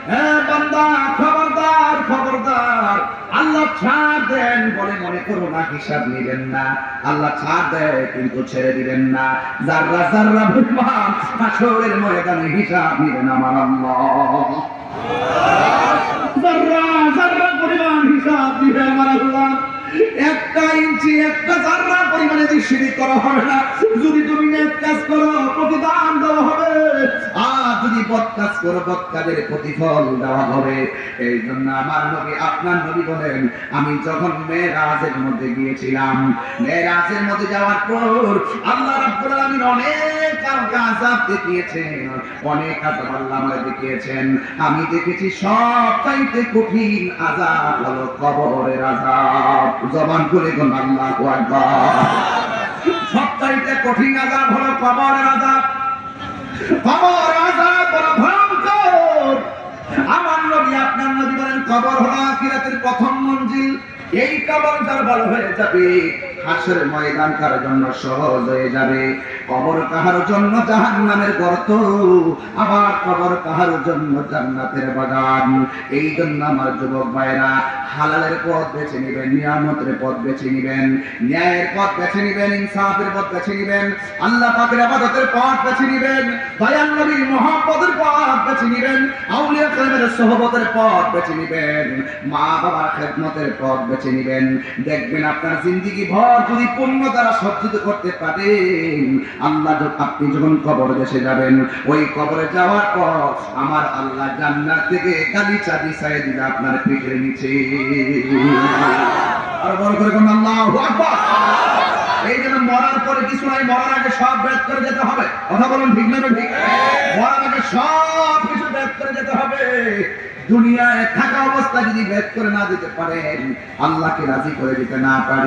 হ্যাঁ বান্দা, খবরদার খবরদার, আল্লাহ ছাড় দেন বলে মনে করো না হিসাব নিবেন না। আল্লাহ ছাড় দেয় কিন্তু ছেড়ে দিবেন না। যাররা যাররা পরিমাণ হাসরের ময়দানে হিসাব নিবেন আমার আল্লাহ। যাররা যাররা পরিমাণ হিসাব নিবে আমার আল্লাহ। একটা ইঞ্চি একটা যাররা পরিমাণে যে শিরিক করা হবে না। যদি তুমি নেক কাজ করো প্রতিদান দেওয়া হবে, আর যদি বদ কাজ করো বদ কাজের প্রতিফল দেওয়া হবে। এই জন্য আমার নবী আপনার নবী বলেন, আমি যখন মেরাজের মধ্যে গিয়েছিলাম, মেরাজের মধ্যে যাওয়ার পর আল্লাহ রাব্বুল আলামিন অনেক আযাব দেখিয়েছেন, অনেক আযাব আল্লাহ আমাকে দেখিয়েছেন। আমি দেখেছি সবচাইতে কঠিন আযাব হলো কবরের আযাব। জবান খুলে কোন আল্লাহু আকবার। সবচাইতে কঠিন আযাব হলো কবরের আযাব। কবর আযাব বড় ভয়ঙ্কর। আমার নবী আপনার নবী বলেন, কবর হলো আখিরাতের প্রথম মঞ্জিল। এই কবর যার ভালো হয়ে যাবে, হাসরের ময়দান কার জন্য সহজ হয়ে যাবে। কবর কাহার জন্য জাহান্নামের গর্ত, আবার কবর কাহার জন্য জান্নাতের বাগান। এই জন্য আমার যুবক ভাইরা, হালালের পথ বেছে নেবেন, নিয়ামতের পথ বেছে নেবেন, ন্যায়ের পথ বেছে নেবেন, ইনসাফের পথ বেছে নেবেন, আল্লাহ পাকের ইবাদতের পথ বেছে নেবেন, দয়াল নবীর মহব্বতের পথ বেছে নেবেন, আউলিয়া কেরামের সোহবতের পথ বেছে নেবেন, মা বাবার খেদমতের পথ বেছে নেবেন। দেখবেন আপনার জিন্দেগি ভর যদি পূর্ণ দ্বারা সজ্জিত করতে পারেন, আল্লাহ আপনি যখন কবর দেশে যাবেন, ওই কবরে যাওয়ার পর আমার আল্লাহ জান্নাত থেকে গালিচা বিছায় দিবে আপনার পিঠের নিচে। আর বড় করে কোন আল্লাহু আকবার। এই জন্য মরার পরে কিছু নাই, মরার আগে সব বেদ করে যেতে হবে। কথা বলুন ঠিক না ঠিক? মরার আগে সব কিছু বেদ করে যেতে হবে। দুনিয়ায় থাকা অবস্থা যদি বেদ করে না দিতে পারেন, আল্লাহকে রাজি করে দিতে না পারেন,